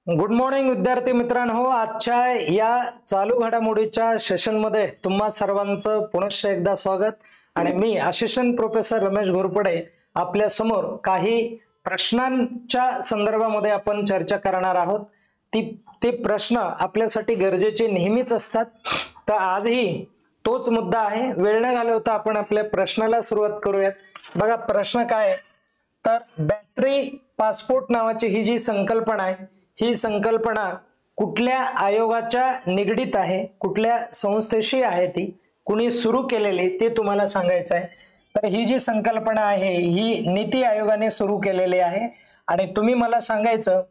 Good morning विद्यार्थी मित्रांनो, आजच्या या चालू घडामोडीच्या सेशनमध्ये तुम्हा सर्वांचं पुनश्च एकदा स्वागत। आणि मी असिस्टंट प्रोफेसर रमेश घोरपडे आपल्या समोर काही प्रश्नांच्या संदर्भामध्ये आपण चर्चा करणार आहोत। ते प्रश्न आपल्यासाठी गरजेचे नेहमीच असतात, तर आजही तोच मुद्दा आहे। वेळ न घालवता आपण आपल्या प्रश्नाला सुरुवात करूयात। बघा प्रश्न काय, तर बॅटरी पासपोर्ट नावाची ही जी संकल्पना आहे, ही संकल्पना कुठल्या आयोगाच्या निगडीत आहे, कुठल्या संस्थेशी आहे, ती कुणी सुरू केलेली ते तुम्हाला सांगायचं आहे। तर ही जी संकल्पना आहे ही नीति आयोगाने सुरू केलेली आहे आणि तुम्ही मला सांगायचं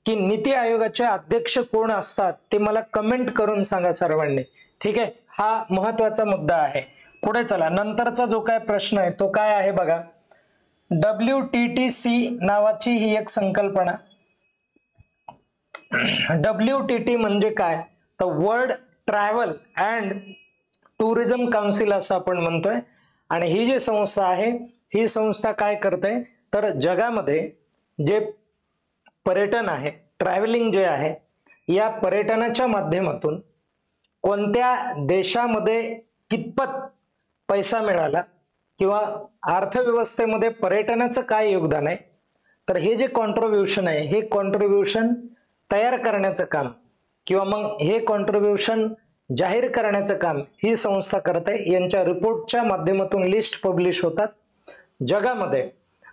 की नीति आयोगाचे अध्यक्ष कोण असतात ते मला कमेंट करून सांगा सर्वांनी, ठीक आहे। हा महत्त्वाचा मुद्दा आहे। पुढे चला, नंतरचा जो काय प्रश्न आहे तो काय आहे बघा, WTTC नावाची ही एक संकल्पना। WTT म्हणजे काय, तर world travel and tourism council असं आपण म्हणतोय। आणि ही जी संस्था आहे ही संस्था काय करते, तर जगामध्ये जे पर्यटन आहे, ट्रॅव्हलिंग जे आहे, या पर्यटनाच्या माध्यमातून कोणत्या देशामध्ये कितपत पैसा मिळाला किंवा अर्थव्यवस्थेमध्ये पर्यटनाचं काय योगदान आहे, तर हे जे कॉन्ट्रीब्युशन आहे हे कॉन्ट्रीब्युशन तयार करण्याचं काम किंवा मग हे कॉन्ट्रीब्युशन जाहीर करण्याचं काम ही संस्था करते। यांच्या रिपोर्टच्या माध्यमातून लिस्ट पब्लिश होतात जगामध्ये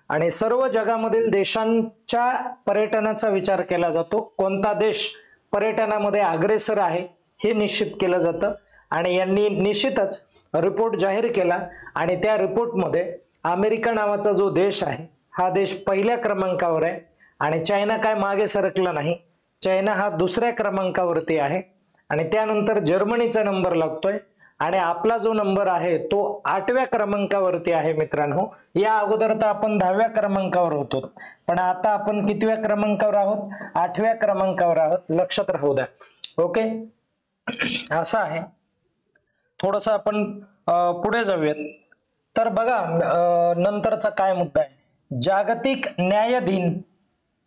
आणि सर्व जगामधील देशांच्या पर्यटनाचा विचार केला जातो। कोणता देश पर्यटनामध्ये अग्रेसर आहे हे निश्चित केलं जातं आणि यांनी निश्चितच रिपोर्ट जाहीर केला आणि त्या रिपोर्टमध्ये अमेरिका नावाचा जो देश आहे हा देश पहिल्या क्रमांकावर आहे आणि चायना काय मागे सरकला नाही, चायना हा दुसऱ्या क्रमांकावरती आहे आणि त्यानंतर जर्मनीचा नंबर लागतोय आणि आपला जो नंबर आहे तो 8व्या क्रमांकावरती आहे। मित्रांनो, या अगोदर तर आपण 10व्या क्रमांकावर होतो, पण आता आपण कितव्या क्रमांकावर आहोत, 8व्या क्रमांकावर आहोत, लक्षात राहू द्या। ओके, असं आहे। थोडस आपण पुढे जाऊयात। तर बघा नंतरचा काय मुद्दा आहे, जागतिक न्याय दिन।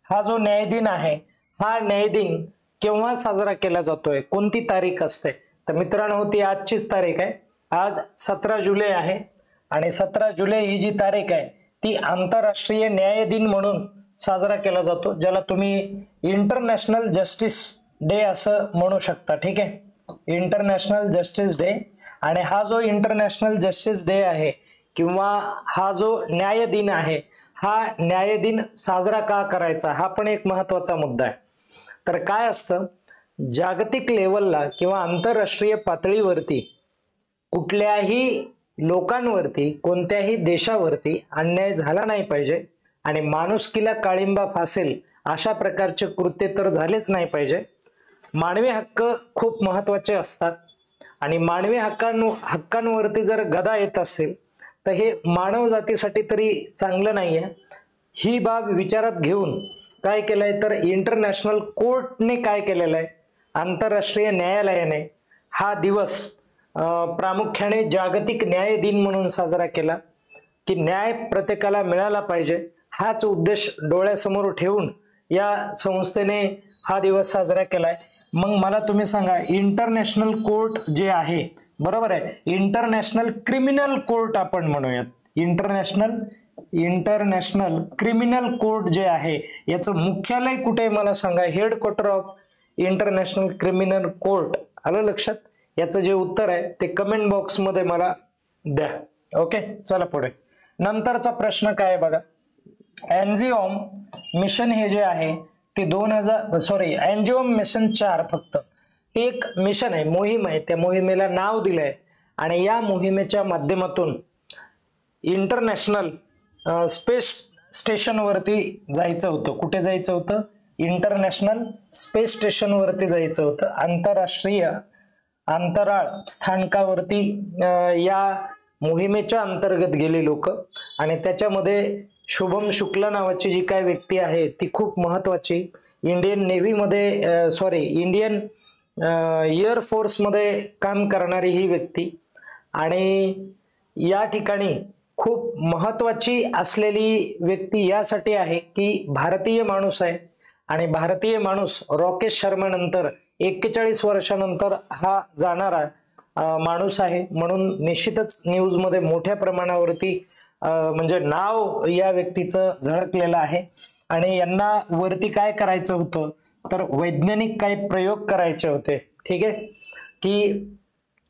हा जो न्याय दिन आहे हा न्याय दिन केव्हा साजरा केला जातोय, कोणती तारीख असते, तर मित्रांनो ती आजचीच तारीख आहे। आज 17 जुलै आहे आणि 17 जुलै ही जी तारीख आहे ती आंतरराष्ट्रीय न्याय दिन म्हणून साजरा केला जातो, ज्याला तुम्ही इंटरनॅशनल जस्टिस डे असं म्हणू शकता, ठीक आहे, इंटरनॅशनल जस्टिस डे। आणि हा जो इंटरनॅशनल जस्टिस डे आहे किंवा हा जो न्याय दिन आहे, हा न्याय दिन साजरा का करायचा हा पण एक महत्त्वाचा मुद्दा आहे। तर काय असतं, जागतिक लेवलला किंवा आंतरराष्ट्रीय पातळीवरती कुठल्याही लोकांवरती, कोणत्याही देशावरती अन्याय झाला नाही पाहिजे आणि माणुसकीला काळिंबा फासेल अशा प्रकारचे कृत्य तर झालेच नाही पाहिजे। मानवी हक्क खूप महत्त्वाचे असतात आणि मानवी हक्कांवरती जर गदा येत असेल तर हे मानव जातीसाठी तरी चांगलं नाहीये। ही बाब विचारात घेऊन काय केलंय, तर इंटरनॅशनल कोर्टने काय केलेलं आहे, आंतरराष्ट्रीय न्यायालयाने हा दिवस प्रामुख्याने जागतिक न्याय दिन म्हणून साजरा केला की न्याय प्रत्येकाला मिळाला पाहिजे, हाच उद्देश डोळ्यासमोर ठेवून या संस्थेने हा दिवस साजरा केलाय। मग मला तुम्ही सांगा, इंटरनॅशनल कोर्ट जे आहे, बरोबर आहे, इंटरनॅशनल क्रिमिनल कोर्ट आपण म्हणूयात, इंटरनॅशनल क्रिमिनल कोर्ट जे आहे याचं मुख्यालय कुठे मला सांगा, headquarter of international criminal court, आलं लक्षात। याचं जे उत्तर आहे ते कमेंट बॉक्स मध्ये मला द्या। ओके, चला पुढे। नंतरचा प्रश्न काय आहे बघा, एनजीओम मिशन हे जे आहे ते एनजीओम मिशन 4 फक्त एक मिशन आहे, मोहीम आहे, त्या मोहिमेला नाव दिलंय आणि या मोहिमेच्या माध्यमातून इंटरनॅशनल स्पेस स्टेशन वरती जायचं होतं। कुठे जायचं होतं, इंटरनॅशनल स्पेस स्टेशन वरती जायचं होतं, आंतरराष्ट्रीय अंतराळ स्थानकावरती या मोहिमेच्या अंतर्गत गेले लोक आणि त्याच्यामध्ये शुभम शुक्ला नावाची जी काय व्यक्ती आहे ती खूप महत्वाची, इंडियन नेव्हीमध्ये इंडियन एअर फोर्समध्ये काम करणारी ही व्यक्ती आणि या ठिकाणी खूप महत्वाची असलेली व्यक्ती यासाठी आहे की भारतीय माणूस आहे आणि भारतीय माणूस राकेश शर्मा नंतर 41 वर्षानंतर हा जाणारा माणूस आहे, म्हणून निश्चितच न्यूज मध्ये मोठ्या प्रमाणावरती म्हणजे नाव या व्यक्तीचं झळकलेलं आहे. आणि यांना वरती काय करायचं होतं, तर वैज्ञानिक काही प्रयोग करायचे होते. ठीक आहे, की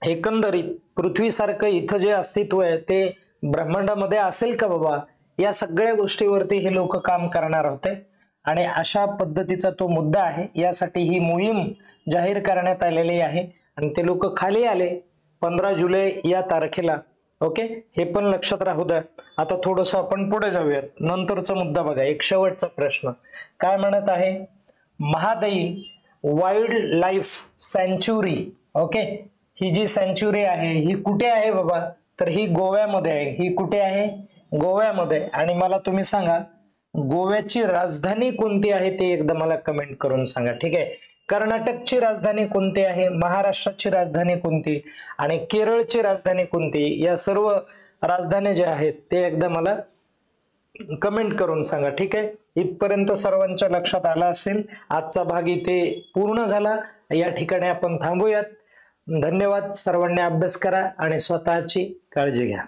एकंदरीत पृथ्वीसारखं इथं जे अस्तित्व आहे ते ब्रह्मांडामध्ये असेल का बाबा, या सगळ्या गोष्टीवरती हे लोक काम करणार होते. आणि अशा पद्धतीचा तो मुद्दा आहे. यासाठी ही मोहीम जाहीर करण्यात आलेली आहे आणि ते लोक खाली आले 15 जुलै या तारखेला. ओके, हे पण लक्षात राहू द्या. आता थोडस आपण पुढे जाऊयात. नंतरचा मुद्दा बघा, एक शेवटचा प्रश्न काय म्हणत आहे, महादई वाईल्ड लाईफ सँच्युरी. ओके, ही जी सँच्युरी आहे ही कुठे आहे बाबा, तर ही गोव्यामध्ये आहे. ही कुठे आहे, गोव्यामध्ये. आणि मला तुम्ही सांगा गोव्याची राजधानी कोणती आहे ते एकदा मला कमेंट करून सांगा. ठीक आहे, कर्नाटकची राजधानी कोणती आहे, महाराष्ट्राची राजधानी कोणती आणि केरळची राजधानी कोणती, या सर्व राजधानी ज्या आहेत ते एकदा मला कमेंट करून सांगा. ठीक आहे, इथपर्यंत सर्वांच्या लक्षात आला असेल. आजचा भाग इथे पूर्ण झाला. या ठिकाणी आपण थांबूयात. धन्यवाद. सर्वांनी अभ्यास करा आणि स्वतःची काळजी घ्या.